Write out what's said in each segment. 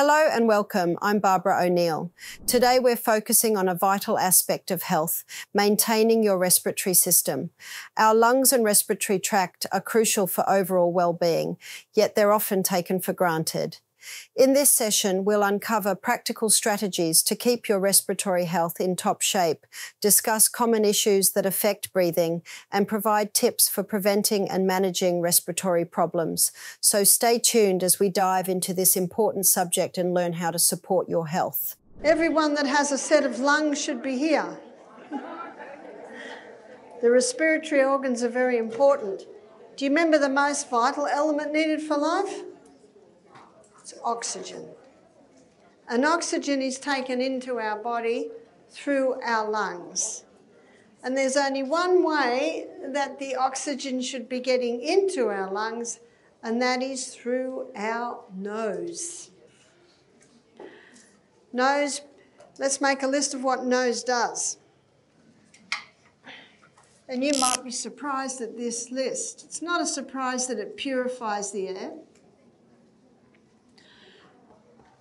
Hello and welcome. I'm Barbara O'Neill. Today we're focusing on a vital aspect of health, maintaining your respiratory system. Our lungs and respiratory tract are crucial for overall well-being, yet they're often taken for granted. In this session, we'll uncover practical strategies to keep your respiratory health in top shape, discuss common issues that affect breathing, and provide tips for preventing and managing respiratory problems. So stay tuned as we dive into this important subject and learn how to support your health. Everyone that has a set of lungs should be here. The respiratory organs are very important. Do you remember the most vital element needed for life? It's oxygen. And oxygen is taken into our body through our lungs. And there's only one way that the oxygen should be getting into our lungs, and that is through our nose. Nose, let's make a list of what nose does. And you might be surprised at this list. It's not a surprise that it purifies the air.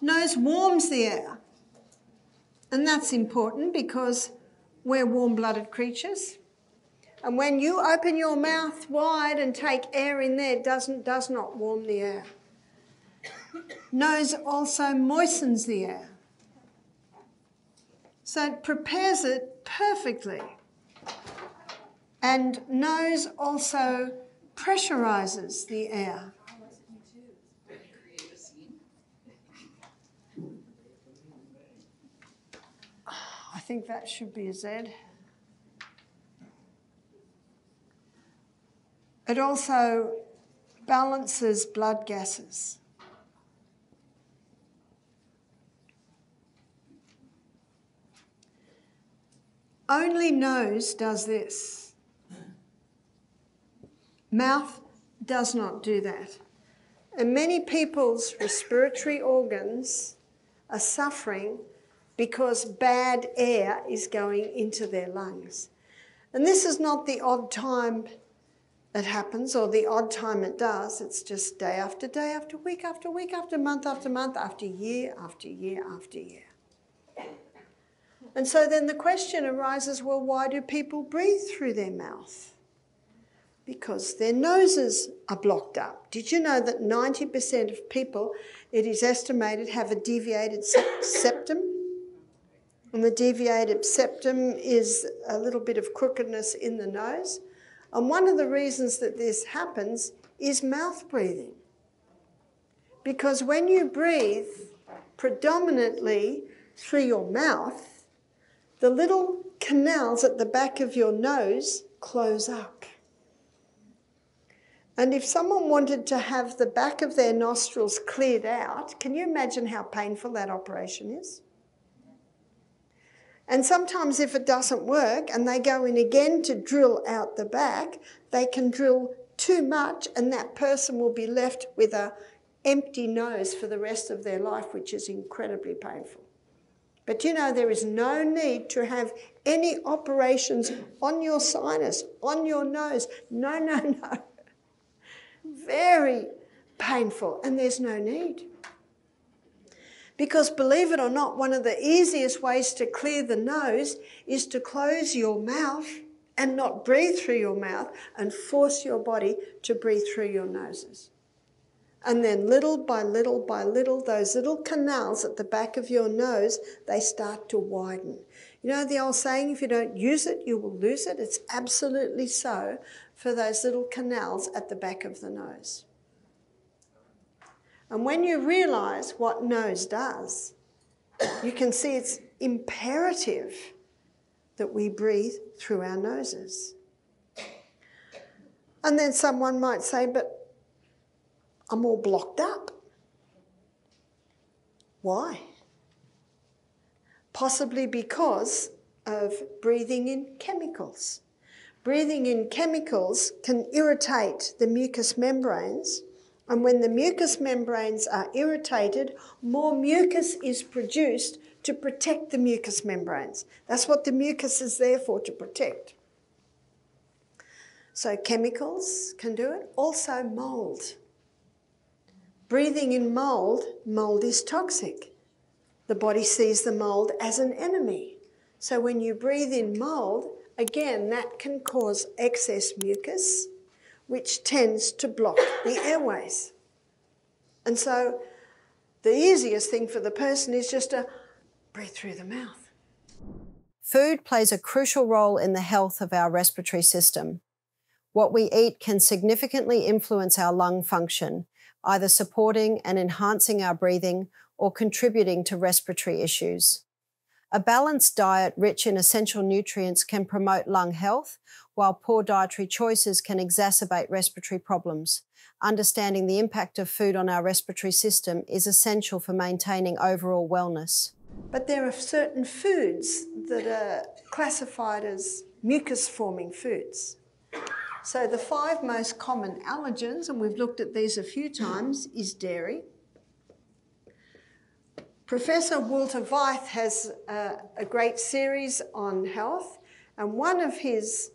Nose warms the air, and that's important because we're warm-blooded creatures. And when you open your mouth wide and take air in there, it does not warm the air. Nose also moistens the air, so it prepares it perfectly. And nose also pressurizes the air. I think that should be a Z. It also balances blood gases. Only nose does this. Mouth does not do that. And many people's respiratory organs are suffering because bad air is going into their lungs. And this is not the odd time it happens or the odd time it does. It's just day after day, after week, after week, after month, after year, after year, after year. And so then the question arises, well, why do people breathe through their mouth? Because their noses are blocked up. Did you know that 90% of people, it is estimated, have a deviated septum? And the deviated septum is a little bit of crookedness in the nose. And one of the reasons that this happens is mouth breathing. Because when you breathe predominantly through your mouth, the little canals at the back of your nose close up. And if someone wanted to have the back of their nostrils cleared out, can you imagine how painful that operation is? And sometimes if it doesn't work and they go in again to drill out the back, they can drill too much and that person will be left with an empty nose for the rest of their life, which is incredibly painful. But you know, there is no need to have any operations on your sinus, on your nose. No, no, no. Very painful, and there's no need. Because believe it or not, one of the easiest ways to clear the nose is to close your mouth and not breathe through your mouth and force your body to breathe through your noses. And then little by little by little, those little canals at the back of your nose, they start to widen. You know the old saying, if you don't use it, you will lose it? It's absolutely so for those little canals at the back of the nose. And when you realise what nose does, you can see it's imperative that we breathe through our noses. And then someone might say, but I'm all blocked up. Why? Possibly because of breathing in chemicals. Breathing in chemicals can irritate the mucous membranes. And when the mucous membranes are irritated, more mucus is produced to protect the mucous membranes. That's what the mucus is there for, to protect. So chemicals can do it. Also mould. breathing in mold, mold is toxic. The body sees the mold as an enemy. So when you breathe in mold, again, that can cause excess mucus, which tends to block the airways. And so the easiest thing for the person is just to breathe through the mouth. Food plays a crucial role in the health of our respiratory system. What we eat can significantly influence our lung function, either supporting and enhancing our breathing or contributing to respiratory issues. A balanced diet rich in essential nutrients can promote lung health, while poor dietary choices can exacerbate respiratory problems. Understanding the impact of food on our respiratory system is essential for maintaining overall wellness. But there are certain foods that are classified as mucus-forming foods. So the 5 most common allergens, and we've looked at these a few times, is dairy. Professor Walter Weiss has a great series on health, and one of his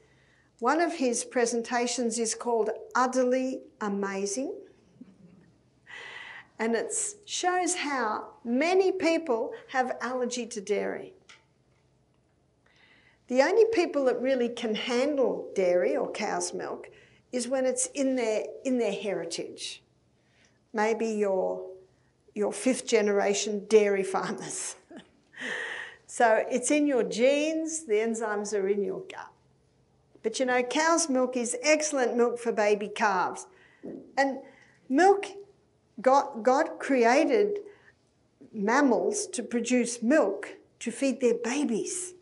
presentations is called Utterly Amazing. And it shows how many people have allergy to dairy. The only people that really can handle dairy or cow's milk is when it's in their heritage. Maybe your 5th generation dairy farmers. So it's in your genes, the enzymes are in your gut. But you know, cow's milk is excellent milk for baby calves. And milk, God created mammals to produce milk to feed their babies.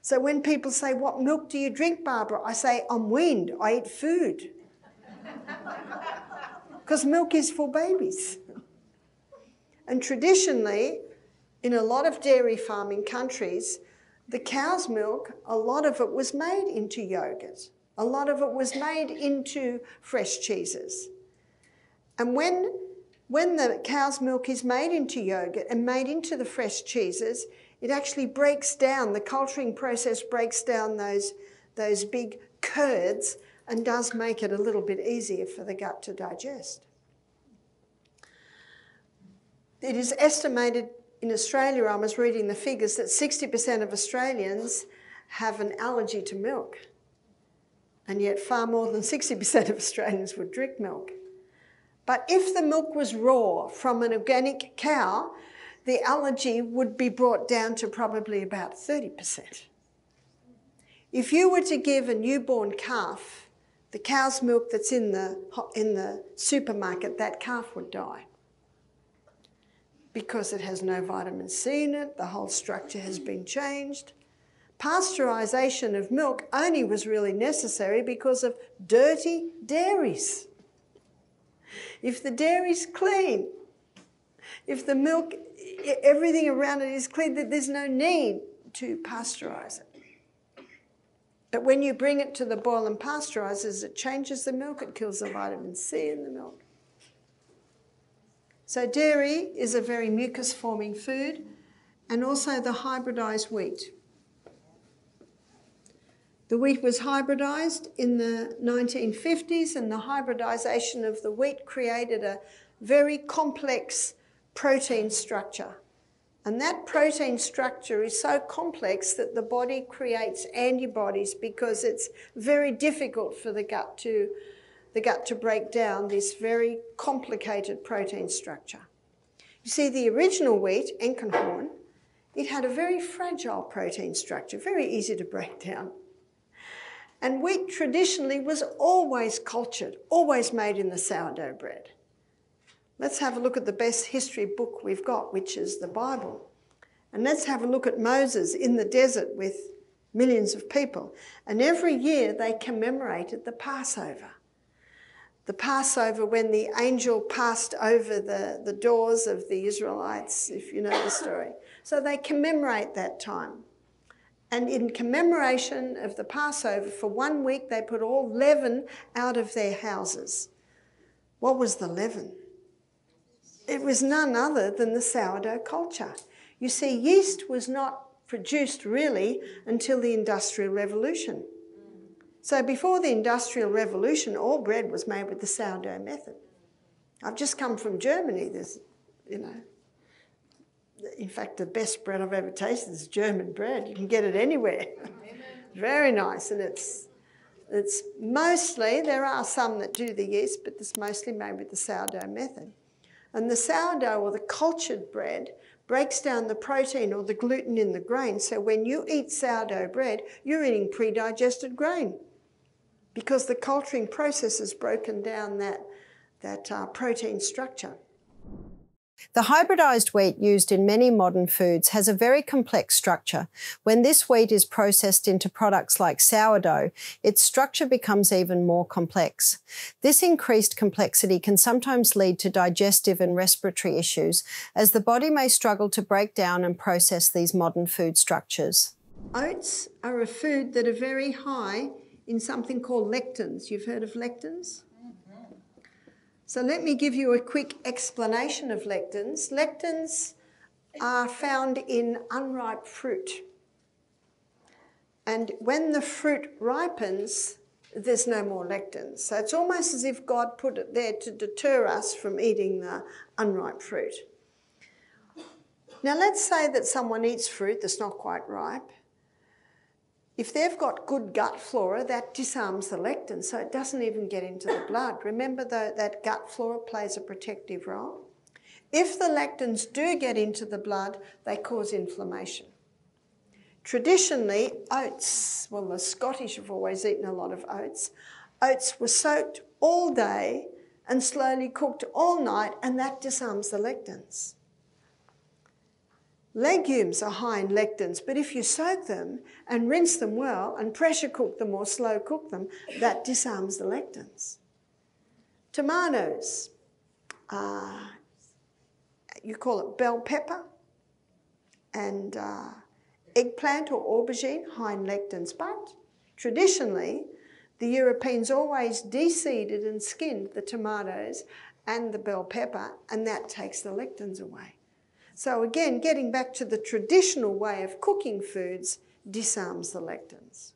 So when people say, "What milk do you drink, Barbara?" I say, "I'm weaned, I eat food." Because milk is for babies. And traditionally, in a lot of dairy farming countries, the cow's milk, a lot of it was made into yogurt. A lot of it was made into fresh cheeses. And when the cow's milk is made into yogurt and made into the fresh cheeses, it actually breaks down, the culturing process breaks down those big curds and does make it a little bit easier for the gut to digest. It is estimated in Australia, I was reading the figures, that 60% of Australians have an allergy to milk. And yet far more than 60% of Australians would drink milk. But if the milk was raw from an organic cow, the allergy would be brought down to probably about 30%. If you were to give a newborn calf the cow's milk that's in the supermarket, that calf would die. Because it has no vitamin C in it, the whole structure has been changed. Pasteurisation of milk only was really necessary because of dirty dairies. If the dairy's clean, if the milk, everything around it is clean, there's no need to pasteurise it. But when you bring it to the boil and pasteurisers, it changes the milk, it kills the vitamin C in the milk. So dairy is a very mucus-forming food, and also the hybridised wheat. The wheat was hybridised in the 1950s, and the hybridisation of the wheat created a very complex protein structure. And that protein structure is so complex that the body creates antibodies because it's very difficult for the gut to break down this very complicated protein structure. You see, the original wheat, Enkenhorn, it had a very fragile protein structure, very easy to break down. And wheat traditionally was always cultured, always made in the sourdough bread. Let's have a look at the best history book we've got, which is the Bible. And let's have a look at Moses in the desert with millions of people. And every year they commemorated the Passover. The Passover, when the angel passed over the doors of the Israelites, if you know the story. So they commemorate that time. And in commemoration of the Passover, for 1 week they put all leaven out of their houses. What was the leaven? It was none other than the sourdough culture. You see, yeast was not produced really until the Industrial Revolution. So before the Industrial Revolution, all bread was made with the sourdough method. I've just come from Germany. There's, in fact, the best bread I've ever tasted is German bread. You can get it anywhere. Very nice, and it's mostly, there are some that do the yeast, but it's mostly made with the sourdough method. And the sourdough or the cultured bread breaks down the protein or the gluten in the grain. So when you eat sourdough bread, you're eating pre-digested grain because the culturing process has broken down that protein structure. The hybridized wheat used in many modern foods has a very complex structure. When this wheat is processed into products like sourdough, its structure becomes even more complex. This increased complexity can sometimes lead to digestive and respiratory issues, as the body may struggle to break down and process these modern food structures. Oats are a food that are very high in something called lectins. You've heard of lectins? So let me give you a quick explanation of lectins. Lectins are found in unripe fruit. And when the fruit ripens, there's no more lectins. So it's almost as if God put it there to deter us from eating the unripe fruit. Now let's say that someone eats fruit that's not quite ripe. If they've got good gut flora, that disarms the lectins, so it doesn't even get into the blood. Remember, though, that gut flora plays a protective role. If the lectins do get into the blood, they cause inflammation. Traditionally, oats, well, the Scottish have always eaten a lot of oats. Oats were soaked all day and slowly cooked all night, and that disarms the lectins. Legumes are high in lectins, but if you soak them and rinse them well and pressure cook them or slow cook them, that disarms the lectins. Tomatoes, you call it bell pepper, and eggplant or aubergine, high in lectins, but traditionally the Europeans always de-seeded and skinned the tomatoes and the bell pepper, and that takes the lectins away. So again, getting back to the traditional way of cooking foods disarms the lectins.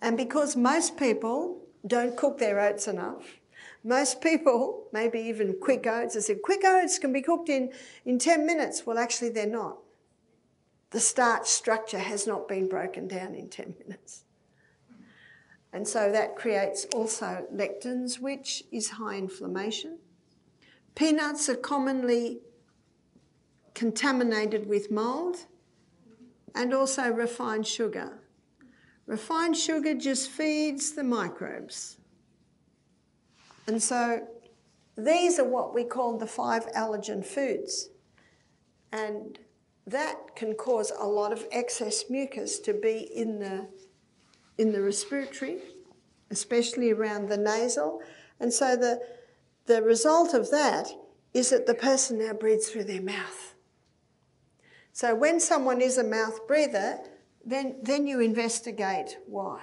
And because most people don't cook their oats enough, most people, maybe even quick oats, they said, quick oats can be cooked in 10 minutes. Well, actually they're not. The starch structure has not been broken down in 10 minutes. And so that creates also lectins, which is high inflammation. Peanuts are commonly contaminated with mould, and also refined sugar. Refined sugar just feeds the microbes. And so these are what we call the 5 allergen foods. And that can cause a lot of excess mucus to be in the respiratory, especially around the nasal. And so the result of that is that the person now breathes through their mouth. So when someone is a mouth breather, then you investigate why.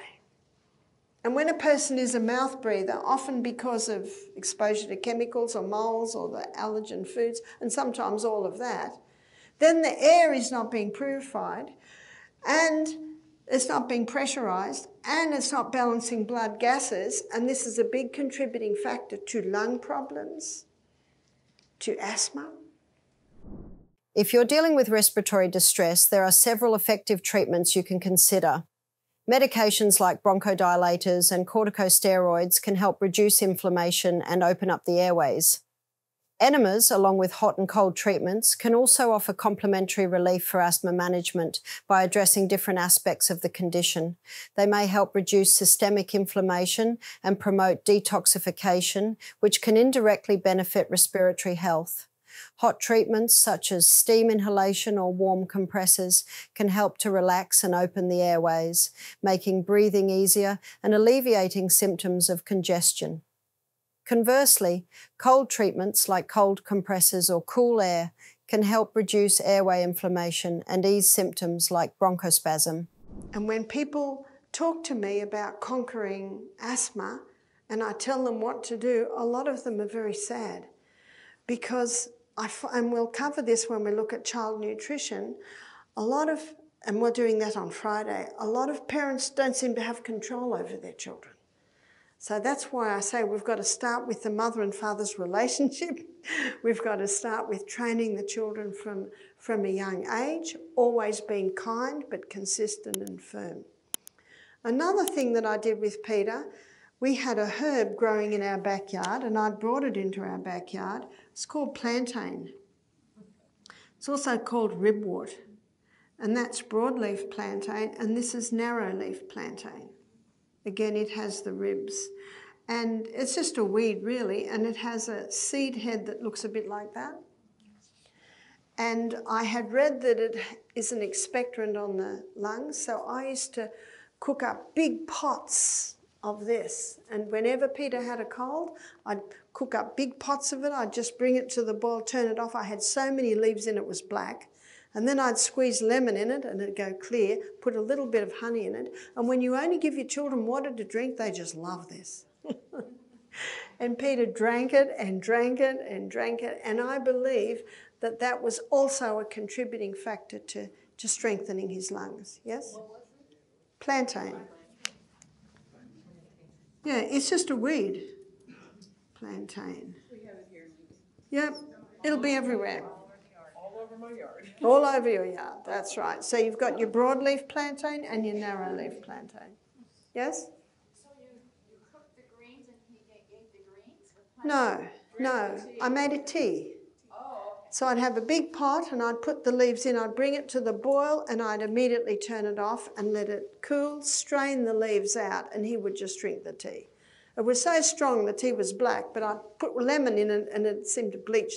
And when a person is a mouth breather, often because of exposure to chemicals or moles or the allergen foods, and sometimes all of that, then the air is not being purified, and it's not being pressurised, and it's not balancing blood gases, and this is a big contributing factor to lung problems, to asthma. If you're dealing with respiratory distress, there are several effective treatments you can consider. Medications like bronchodilators and corticosteroids can help reduce inflammation and open up the airways. Enemas, along with hot and cold treatments, can also offer complementary relief for asthma management by addressing different aspects of the condition. They may help reduce systemic inflammation and promote detoxification, which can indirectly benefit respiratory health. Hot treatments such as steam inhalation or warm compressors can help to relax and open the airways, making breathing easier and alleviating symptoms of congestion. Conversely, cold treatments like cold compressors or cool air can help reduce airway inflammation and ease symptoms like bronchospasm. And when people talk to me about conquering asthma and I tell them what to do, a lot of them are very sad because and we'll cover this when we look at child nutrition, and we're doing that on Friday, a lot of parents don't seem to have control over their children. So that's why I say we've got to start with the mother and father's relationship. We've got to start with training the children from a young age, always being kind but consistent and firm. Another thing that I did with Peter, we had a herb growing in our backyard, and I'd brought it into our backyard. It's called plantain. It's also called ribwort, and that's broadleaf plantain, and this is narrowleaf plantain. Again, it has the ribs. And it's just a weed, really, and it has a seed head that looks a bit like that. And I had read that it is an expectorant on the lungs, so I used to cook up big pots of this. And whenever Peter had a cold, I'd cook up big pots of it. I'd just bring it to the boil, turn it off. I had so many leaves in it was black. And then I'd squeeze lemon in it and it'd go clear, put a little bit of honey in it. And when you only give your children water to drink, they just love this. And Peter drank it and drank it and drank it. And I believe that that was also a contributing factor to strengthening his lungs. Yes? Plantain. Yeah, it's just a weed. Plantain. We have it here. Yep, it'll be everywhere. All over my yard. All over your yard, that's right. So you've got your broadleaf plantain and your narrowleaf plantain. Yes? So you cooked the greens and he ate the greens with plantain? No, I made a tea. Oh, okay. So I'd have a big pot and I'd put the leaves in, I'd bring it to the boil and I'd immediately turn it off and let it cool, strain the leaves out, and he would just drink the tea. It was so strong the tea was black, but I put lemon in it and it seemed to bleach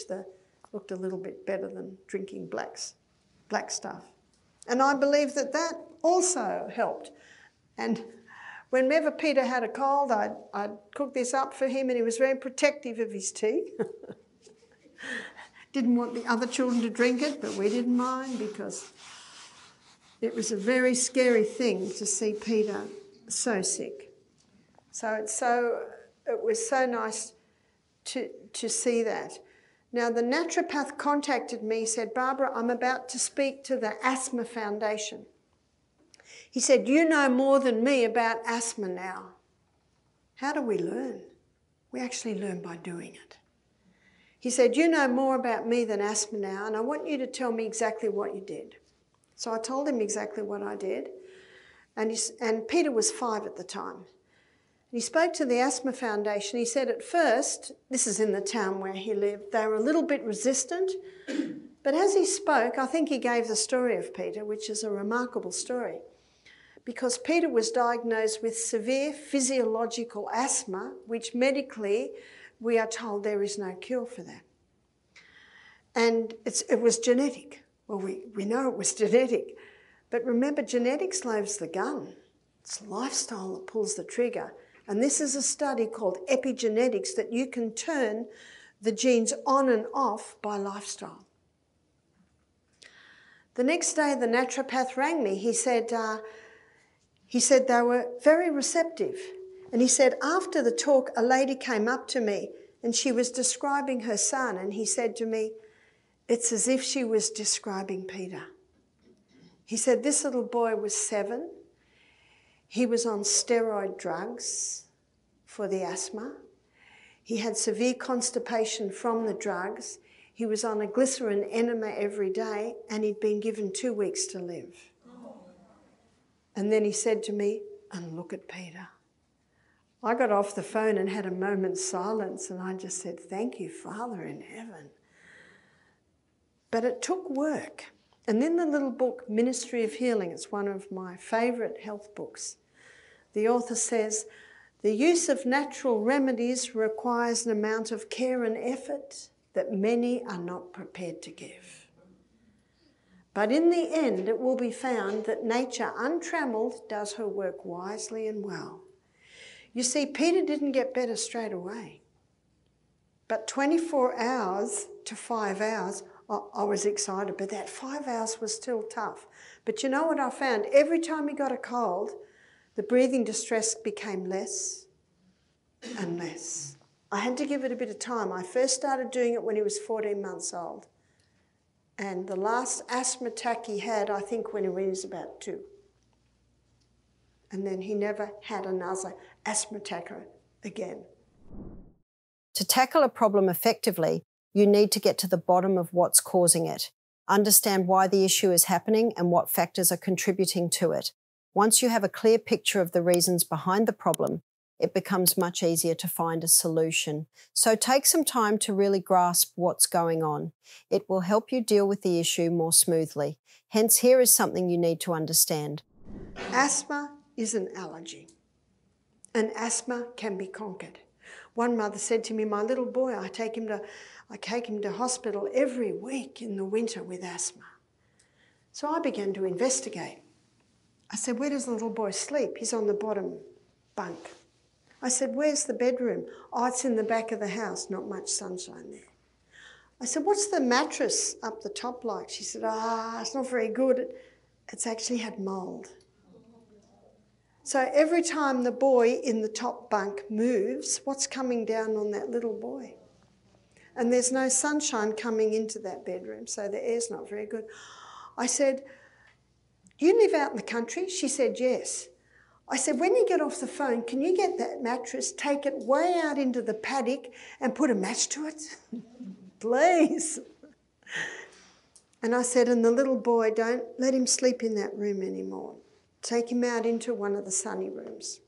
looked a little bit better than drinking black stuff. And I believe that that also helped. And whenever Peter had a cold, I'd cook this up for him, and he was very protective of his tea. Didn't want the other children to drink it, but we didn't mind because it was a very scary thing to see Peter so sick. So it was so nice to see that. Now, the naturopath contacted me, said, Barbara, I'm about to speak to the Asthma Foundation. He said, you know more than me about asthma now. How do we learn? We actually learn by doing it. He said, you know more about me than asthma now, and I want you to tell me exactly what you did. So I told him exactly what I did, and Peter was 5 at the time. He spoke to the Asthma Foundation. He said at first, this is in the town where he lived, they were a little bit resistant. But as he spoke, I think he gave the story of Peter, which is a remarkable story. Because Peter was diagnosed with severe physiological asthma, which medically we are told there is no cure for that. And it was genetic. Well, we know it was genetic. But remember, genetics loads the gun. It's lifestyle that pulls the trigger. And this is a study called epigenetics, that you can turn the genes on and off by lifestyle. The next day, the naturopath rang me. He said they were very receptive. And he said, after the talk, a lady came up to me and she was describing her son. And he said to me, it's as if she was describing Peter. He said, this little boy was 7. He was on steroid drugs for the asthma. He had severe constipation from the drugs. He was on a glycerin enema every day, and he'd been given 2 weeks to live. And then he said to me, and look at Peter. I got off the phone and had a moment's silence, and I just said, thank you, Father in heaven. But it took work. And in the little book, Ministry of Healing, it's one of my favourite health books, the author says, the use of natural remedies requires an amount of care and effort that many are not prepared to give. But in the end, it will be found that nature, untrammelled, does her work wisely and well. You see, Peter didn't get better straight away. But 24 hours to 5 hours, I was excited, but that 5 hours was still tough. But you know what I found? Every time he got a cold, the breathing distress became less and less. I had to give it a bit of time. I first started doing it when he was 14 months old. And the last asthma attack he had, I think, when he was about 2. And then he never had another asthma attack again. To tackle a problem effectively, you need to get to the bottom of what's causing it, understand why the issue is happening and what factors are contributing to it. Once you have a clear picture of the reasons behind the problem, it becomes much easier to find a solution. So take some time to really grasp what's going on. It will help you deal with the issue more smoothly. Hence, here is something you need to understand. Asthma is an allergy, and asthma can be conquered. One mother said to me, my little boy, I take him to hospital every week in the winter with asthma. So I began to investigate. I said, where does the little boy sleep? He's on the bottom bunk. I said, where's the bedroom? Oh, it's in the back of the house, not much sunshine there. I said, what's the mattress up the top like? She said, it's not very good. It's actually had mould. So every time the boy in the top bunk moves, what's coming down on that little boy? And there's no sunshine coming into that bedroom, so the air's not very good. I said, you live out in the country? She said, yes. I said, when you get off the phone, can you get that mattress, take it way out into the paddock and put a match to it? Please. And I said, and the little boy, don't let him sleep in that room anymore. Take him out into one of the sunny rooms.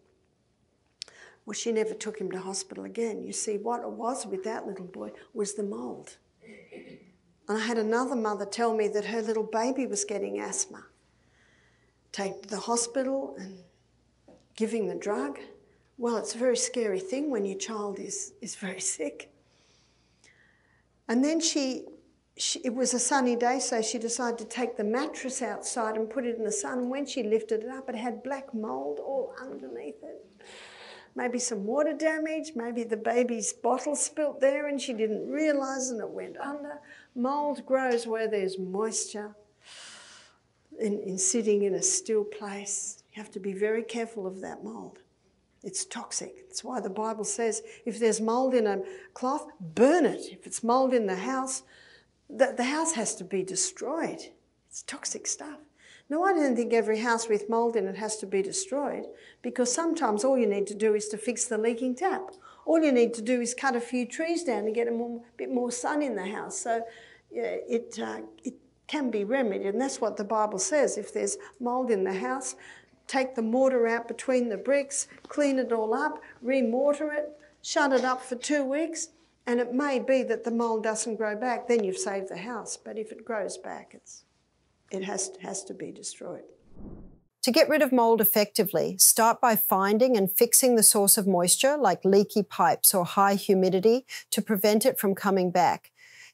Well, she never took him to hospital again. You see, what it was with that little boy was the mould. And I had another mother tell me that her little baby was getting asthma. Take to the hospital and giving the drug. Well, it's a very scary thing when your child is very sick. And then it was a sunny day, so she decided to take the mattress outside and put it in the sun. And when she lifted it up, it had black mould all underneath it. Maybe some water damage, maybe the baby's bottle spilt there and she didn't realise and it went under. Mould grows where there's moisture. In sitting in a still place, you have to be very careful of that mould. It's toxic. That's why the Bible says if there's mould in a cloth, burn it. If it's mould in the house, the house has to be destroyed. It's toxic stuff. No, I don't think every house with mould in it has to be destroyed, because sometimes all you need to do is to fix the leaking tap. All you need to do is cut a few trees down and get a bit more sun in the house. So it can be remedied, and that's what the Bible says. If there's mould in the house, take the mortar out between the bricks, clean it all up, re-mortar it, shut it up for 2 weeks, and it may be that the mould doesn't grow back. Then you've saved the house. But if it grows back, it has to be destroyed. To get rid of mould effectively, start by finding and fixing the source of moisture, like leaky pipes or high humidity, to prevent it from coming back.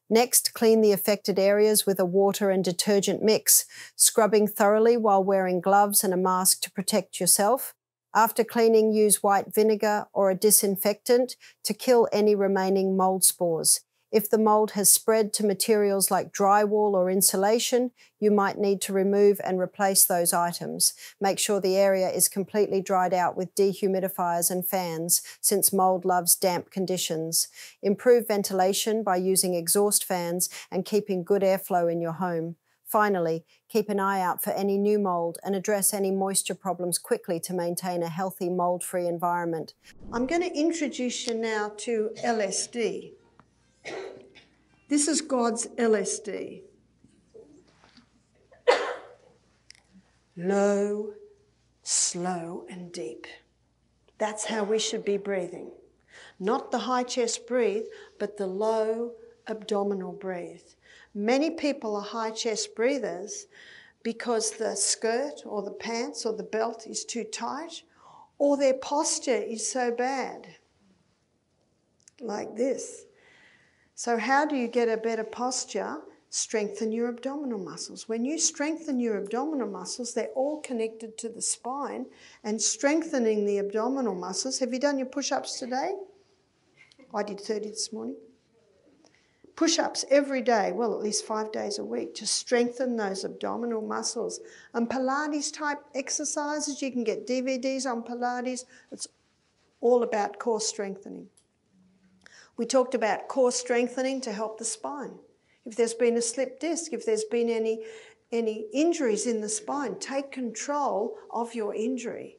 Next, clean the affected areas with a water and detergent mix, scrubbing thoroughly while wearing gloves and a mask to protect yourself. After cleaning, use white vinegar or a disinfectant to kill any remaining mould spores. If the mould has spread to materials like drywall or insulation, you might need to remove and replace those items. Make sure the area is completely dried out with dehumidifiers and fans, since mould loves damp conditions. Improve ventilation by using exhaust fans and keeping good airflow in your home. Finally, keep an eye out for any new mould and address any moisture problems quickly to maintain a healthy mould-free environment. I'm going to introduce you now to LSD. This is God's LSD. Low, slow and deep. That's how we should be breathing. Not the high chest breathe, but the low abdominal breathe. Many people are high chest breathers because the skirt or the pants or the belt is too tight, or their posture is so bad, like this. So how do you get a better posture? Strengthen your abdominal muscles. When you strengthen your abdominal muscles, they're all connected to the spine, and strengthening the abdominal muscles. Have you done your push-ups today? I did 30 this morning. Push-ups every day, well, at least 5 days a week, to strengthen those abdominal muscles. And Pilates type exercises, you can get DVDs on Pilates. It's all about core strengthening. We talked about core strengthening to help the spine. If there's been a slipped disc, if there's been any injuries in the spine, take control of your injury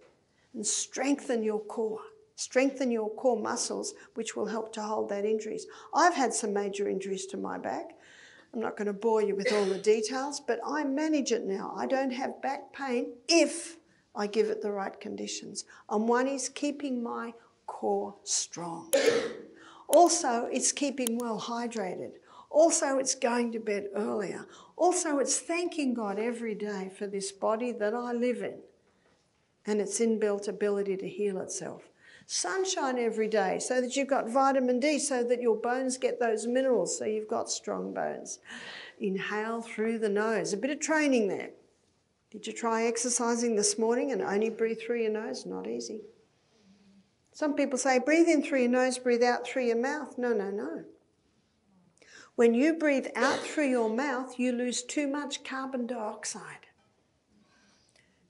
and strengthen your core. Strengthen your core muscles, which will help to hold that injuries. I've had some major injuries to my back. I'm not going to bore you with all the details, but I manage it now. I don't have back pain if I give it the right conditions. And one is keeping my core strong. Also, it's keeping well hydrated. Also, it's going to bed earlier. Also, it's thanking God every day for this body that I live in and its inbuilt ability to heal itself. Sunshine every day so that you've got vitamin D, so that your bones get those minerals, so you've got strong bones. Inhale through the nose. A bit of training there. Did you try exercising this morning and only breathe through your nose? Not easy. Some people say, breathe in through your nose, breathe out through your mouth. No, no, no. When you breathe out through your mouth, you lose too much carbon dioxide.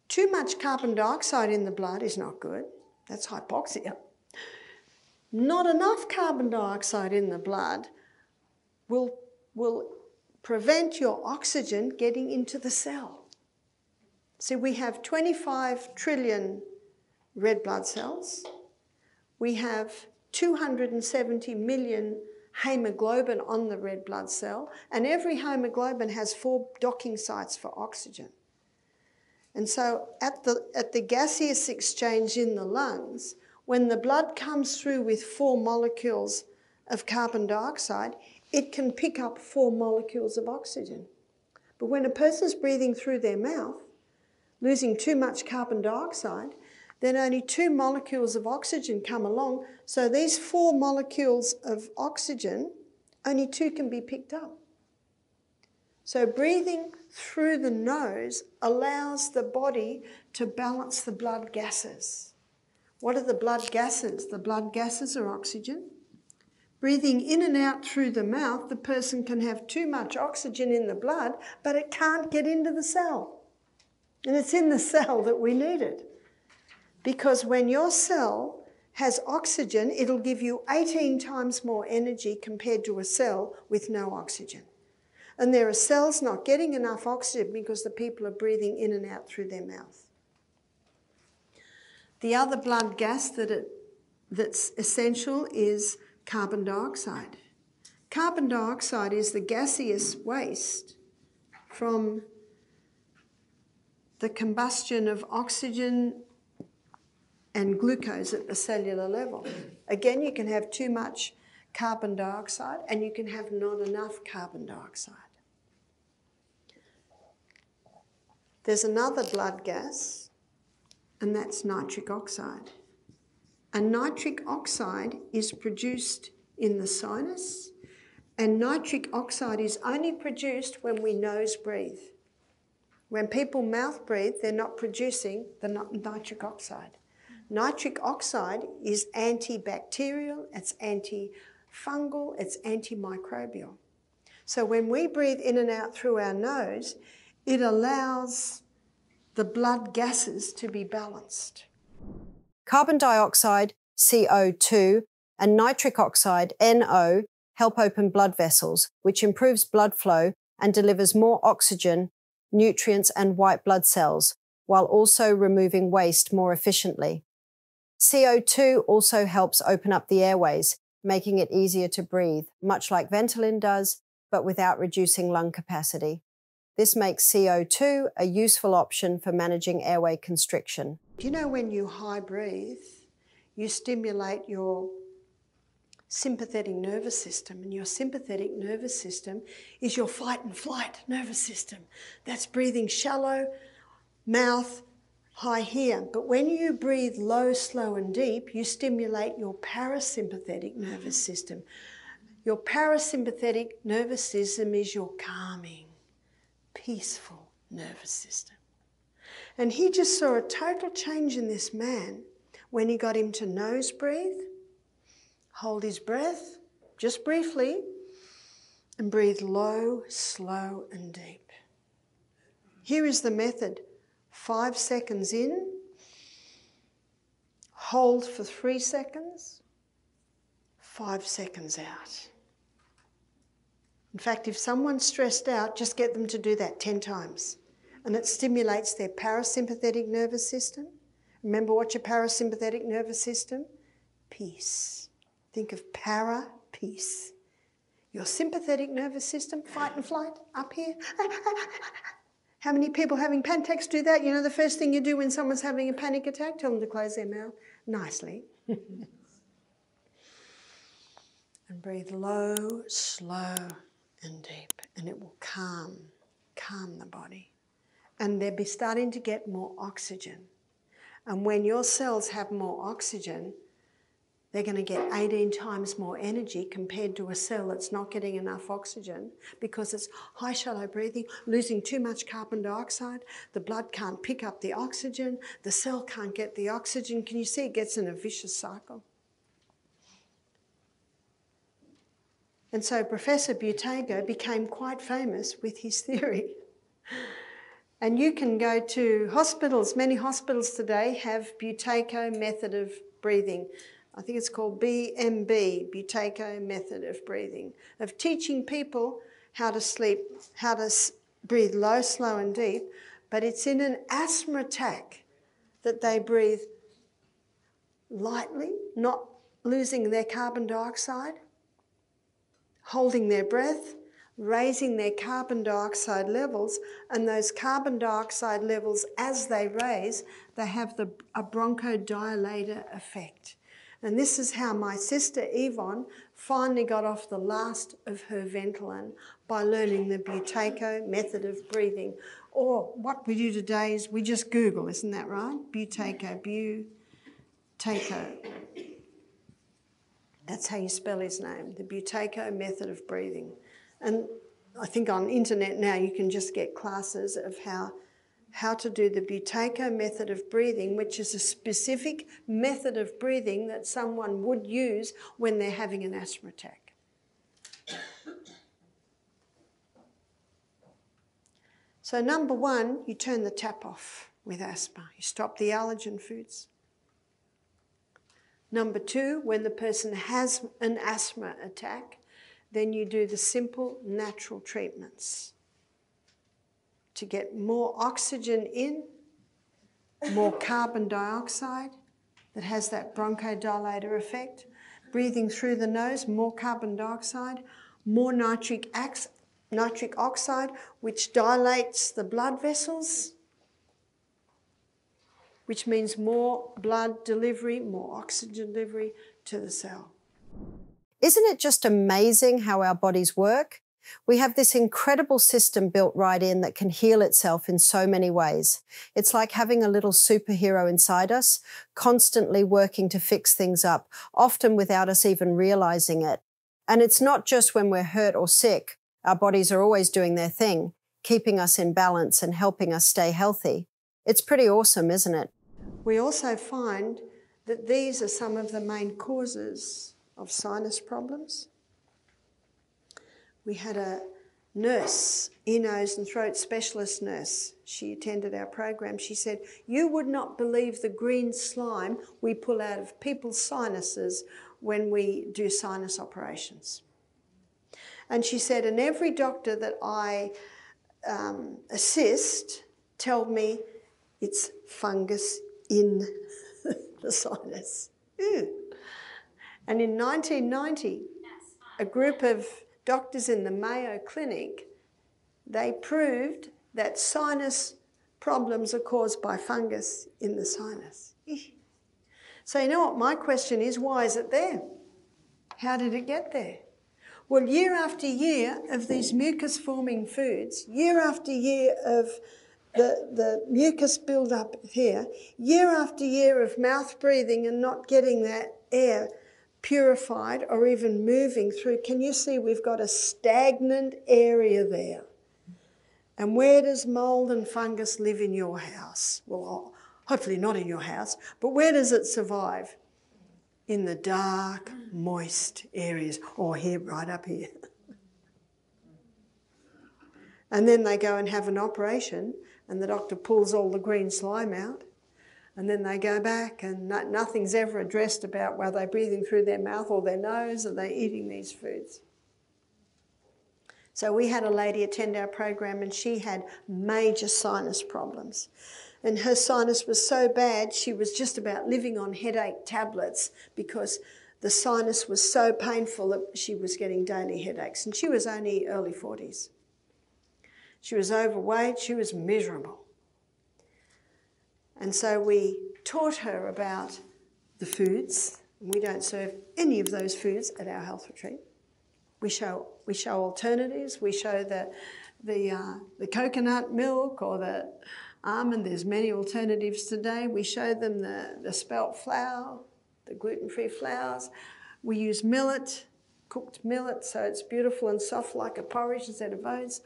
Too much carbon dioxide in the blood is not good. That's hypoxia. Not enough carbon dioxide in the blood will prevent your oxygen getting into the cell. See, we have 25 trillion red blood cells. We have 270 million hemoglobin on the red blood cell, and every hemoglobin has 4 docking sites for oxygen. And so at the gaseous exchange in the lungs, when the blood comes through with 4 molecules of carbon dioxide, it can pick up 4 molecules of oxygen. But when a person's breathing through their mouth, losing too much carbon dioxide, then only 2 molecules of oxygen come along. So these 4 molecules of oxygen, only 2 can be picked up. So breathing through the nose allows the body to balance the blood gases. What are the blood gases? The blood gases are oxygen. Breathing in and out through the mouth, the person can have too much oxygen in the blood, but it can't get into the cell. And it's in the cell that we need it. Because when your cell has oxygen, it'll give you 18 times more energy compared to a cell with no oxygen. And there are cells not getting enough oxygen because the people are breathing in and out through their mouth. The other blood gas that's essential is carbon dioxide. Carbon dioxide is the gaseous waste from the combustion of oxygen and glucose at the cellular level. Again, you can have too much carbon dioxide and you can have not enough carbon dioxide. There's another blood gas, and that's nitric oxide. And nitric oxide is produced in the sinus, and nitric oxide is only produced when we nose breathe. When people mouth breathe, they're not producing the nitric oxide. Nitric oxide is antibacterial, it's antifungal, it's antimicrobial. So when we breathe in and out through our nose, it allows the blood gases to be balanced. Carbon dioxide, CO2, and nitric oxide, NO, help open blood vessels, which improves blood flow and delivers more oxygen, nutrients, and white blood cells, while also removing waste more efficiently. CO2 also helps open up the airways, making it easier to breathe, much like Ventolin does, but without reducing lung capacity. This makes CO2 a useful option for managing airway constriction. Do you know when you high breathe, you stimulate your sympathetic nervous system, and your sympathetic nervous system is your fight and flight nervous system. That's breathing shallow, mouth, high here. But when you breathe low, slow and deep, you stimulate your parasympathetic nervous system. Your parasympathetic nervous system is your calming, peaceful nervous system. And he just saw a total change in this man when he got him to nose breathe, hold his breath just briefly, and breathe low, slow and deep. Here is the method. 5 seconds in, hold for 3 seconds, 5 seconds out. In fact, if someone's stressed out, just get them to do that 10 times. And it stimulates their parasympathetic nervous system. Remember what your parasympathetic nervous system peace. Think of para, peace. Your sympathetic nervous system, fight and flight, up here. How many people having panic attacks do that? You know, the first thing you do when someone's having a panic attack, tell them to close their mouth nicely. And breathe low, slow and deep. And it will calm the body. And they'll be starting to get more oxygen. And when your cells have more oxygen, they're going to get 18 times more energy compared to a cell that's not getting enough oxygen because it's high, shallow breathing, losing too much carbon dioxide. The blood can't pick up the oxygen. The cell can't get the oxygen. Can you see it gets in a vicious cycle? And so Professor Buteyko became quite famous with his theory. And you can go to hospitals. Many hospitals today have Buteyko method of breathing. I think it's called BMB, Buteyko method of breathing, of teaching people how to sleep, how to breathe low, slow and deep. But it's in an asthma attack that they breathe lightly, not losing their carbon dioxide, holding their breath, raising their carbon dioxide levels, and those carbon dioxide levels, as they raise, they have a bronchodilator effect. And this is how my sister Yvonne finally got off the last of her Ventolin by learning the Buteyko method of breathing. Or what we do today is we just Google, isn't that right? Buteyko, Buteyko. That's how you spell his name, the Buteyko method of breathing. And I think on the internet now you can just get classes of how to do the Buteyko method of breathing, which is a specific method of breathing that someone would use when they're having an asthma attack. So number one, you turn the tap off with asthma. You stop the allergen foods. Number two, when the person has an asthma attack, then you do the simple natural treatments to get more oxygen in, more carbon dioxide that has that bronchodilator effect, breathing through the nose, more carbon dioxide, more nitric oxide, which dilates the blood vessels, which means more blood delivery, more oxygen delivery to the cell. Isn't it just amazing how our bodies work? We have this incredible system built right in that can heal itself in so many ways. It's like having a little superhero inside us, constantly working to fix things up, often without us even realizing it. And it's not just when we're hurt or sick. Our bodies are always doing their thing, keeping us in balance and helping us stay healthy. It's pretty awesome, isn't it? We also find that these are some of the main causes of sinus problems. We had a nurse, ear, nose and throat specialist nurse. She attended our program. She said, "You would not believe the green slime we pull out of people's sinuses when we do sinus operations." And she said, and every doctor that I assist tell me it's fungus in the sinus. Ew. And in 1990, a group of doctors in the Mayo Clinic, they proved that sinus problems are caused by fungus in the sinus. So you know what my question is, why is it there? How did it get there? Well, year after year of these mucus-forming foods, year after year of the mucus build-up here, year after year of mouth breathing and not getting that air purified or even moving through, can you see we've got a stagnant area there? And where does mould and fungus live in your house? Well, hopefully not in your house, but where does it survive? In the dark, moist areas, or here, right up here. And then they go and have an operation and the doctor pulls all the green slime out. And then they go back and nothing's ever addressed about whether they're breathing through their mouth or their nose or they're eating these foods. So we had a lady attend our program and she had major sinus problems. And her sinus was so bad, she was just about living on headache tablets because the sinus was so painful that she was getting daily headaches. And she was only early 40s. She was overweight, she was miserable. And so we taught her about the foods. We don't serve any of those foods at our health retreat. We show alternatives. We show the coconut milk or the almond. There's many alternatives today. We show them the spelt flour, the gluten-free flours. We use millet, cooked millet, so it's beautiful and soft like a porridge instead of oats.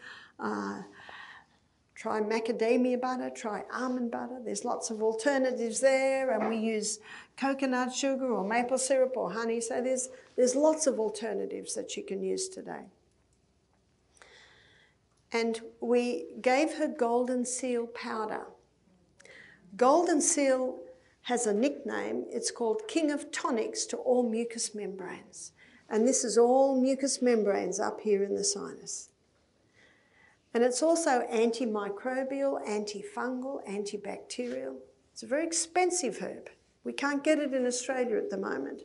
Try macadamia butter, try almond butter. There's lots of alternatives there, and we use coconut sugar or maple syrup or honey. So there's lots of alternatives that you can use today. And we gave her Golden Seal powder. Golden Seal has a nickname. It's called King of Tonics to all mucous membranes. And this is all mucous membranes up here in the sinus. And it's also antimicrobial, antifungal, antibacterial. It's a very expensive herb. We can't get it in Australia at the moment.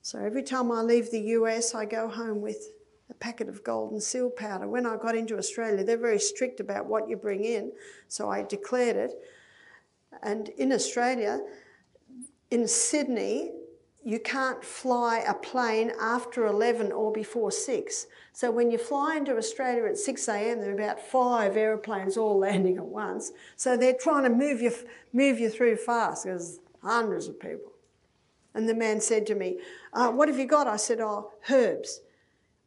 So every time I leave the US, I go home with a packet of Golden Seal powder. When I got into Australia, they're very strict about what you bring in, so I declared it. And in Australia, in Sydney, you can't fly a plane after 11 or before 6. So when you fly into Australia at 6 a.m, there are about 5 aeroplanes all landing at once. So they're trying to move you through fast. There's hundreds of people. And the man said to me, what have you got? I said, oh, herbs.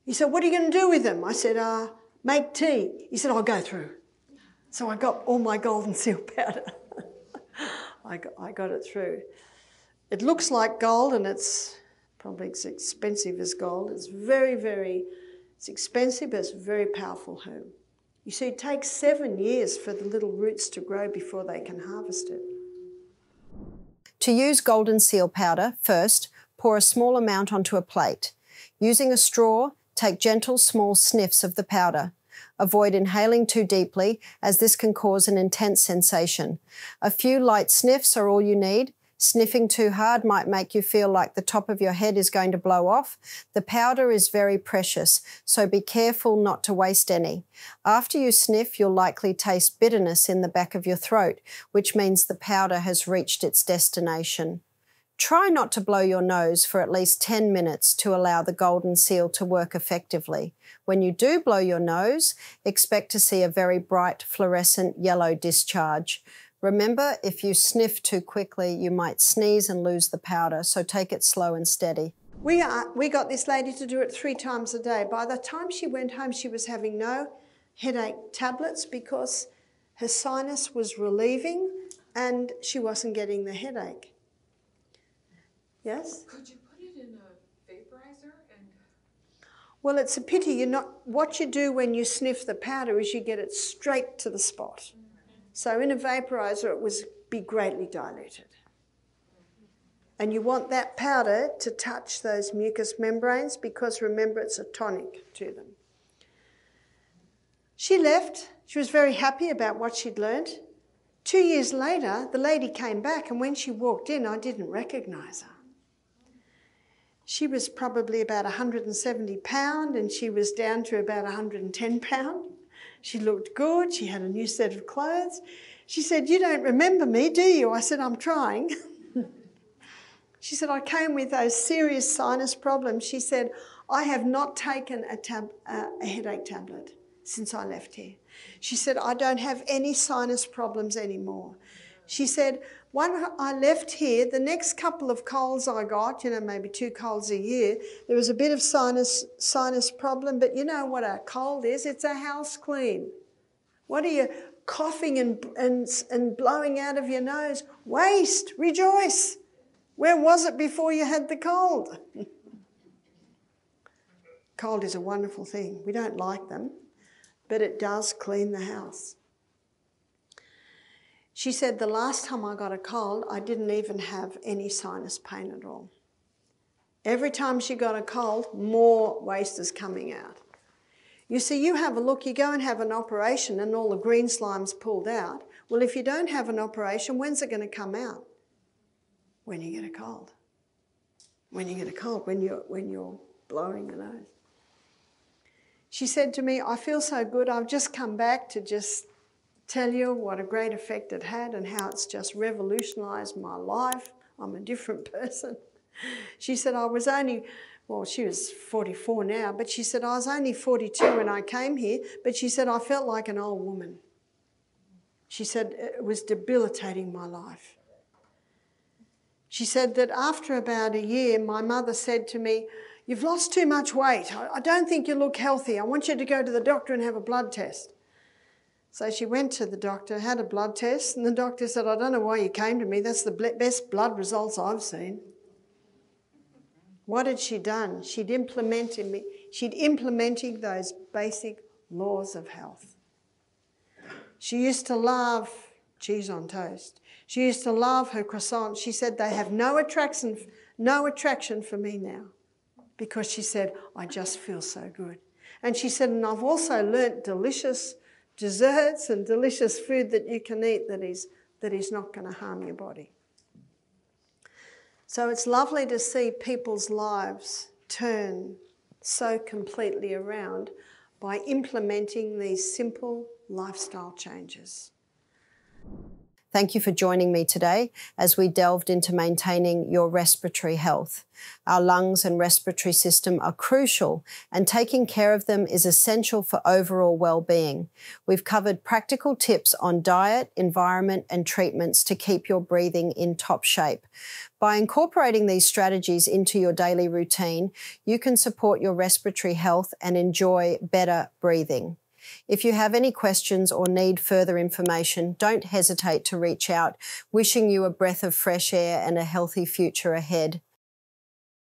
He said, what are you going to do with them? I said, make tea. He said, I'll go through. So I got all my Golden Seal powder. I got it through. It looks like gold, and it's probably as expensive as gold. It's it's expensive, but it's a very powerful herb. You see, it takes 7 years for the little roots to grow before they can harvest it. To use Golden Seal powder, first, pour a small amount onto a plate. Using a straw, take gentle, small sniffs of the powder. Avoid inhaling too deeply, as this can cause an intense sensation. A few light sniffs are all you need. Sniffing too hard might make you feel like the top of your head is going to blow off. The powder is very precious, so be careful not to waste any. After you sniff, you'll likely taste bitterness in the back of your throat, which means the powder has reached its destination. Try not to blow your nose for at least 10 minutes to allow the Golden Seal to work effectively. When you do blow your nose, expect to see a very bright fluorescent yellow discharge. Remember, if you sniff too quickly, you might sneeze and lose the powder, so take it slow and steady. We got this lady to do it 3 times a day. By the time she went home, she was having no headache tablets because her sinus was relieving and she wasn't getting the headache. Yes? Could you put it in a vaporizer? Well, it's a pity what you do when you sniff the powder is you get it straight to the spot. So in a vaporizer, it would be greatly diluted. And you want that powder to touch those mucous membranes because, remember, it's a tonic to them. She left. She was very happy about what she'd learned. 2 years later, the lady came back, and when she walked in, I didn't recognise her. She was probably about 170 pounds, and she was down to about 110 pounds. She looked good. She had a new set of clothes. She said, "You don't remember me, do you?" I said, "I'm trying." She said, "I came with those serious sinus problems." She said, "I have not taken a headache tablet since I left here." She said, "I don't have any sinus problems anymore." She said, "When I left here, the next couple of colds I got, maybe 2 colds a year, there was a bit of sinus problem, but you know what a cold is? It's a house clean. What are you coughing and blowing out of your nose? Waste, rejoice. Where was it before you had the cold?" Cold is a wonderful thing. We don't like them, but it does clean the house. She said, "The last time I got a cold, I didn't even have any sinus pain at all. Every time she got a cold, more waste is coming out. You see, you have a look, you go and have an operation and all the green slime's pulled out. Well, if you don't have an operation, when's it going to come out? When you get a cold. When you get a cold, when you're blowing your nose. She said to me, I feel so good, I've just come back to just tell you what a great effect it had and how it's just revolutionised my life. I'm a different person. She said, I was only, well, she was 44 now, but she said, I was only 42 when I came here, but she said, I felt like an old woman. She said, it was debilitating my life. She said that after about a year, my mother said to me, you've lost too much weight. I don't think you look healthy. I want you to go to the doctor and have a blood test. So she went to the doctor, had a blood test, and the doctor said, I don't know why you came to me. That's the best blood results I've seen. What had she done? She'd implemented those basic laws of health. She used to love cheese on toast. She used to love her croissant. She said, they have no attraction for me now, because she said, I just feel so good. And she said, and I've also learnt delicious desserts and delicious food that you can eat that is not going to harm your body. So it's lovely to see people's lives turn so completely around by implementing these simple lifestyle changes. Thank you for joining me today as we delved into maintaining your respiratory health. Our lungs and respiratory system are crucial, and taking care of them is essential for overall well-being. We've covered practical tips on diet, environment, and treatments to keep your breathing in top shape. By incorporating these strategies into your daily routine, you can support your respiratory health and enjoy better breathing. If you have any questions or need further information, don't hesitate to reach out. Wishing you a breath of fresh air and a healthy future ahead.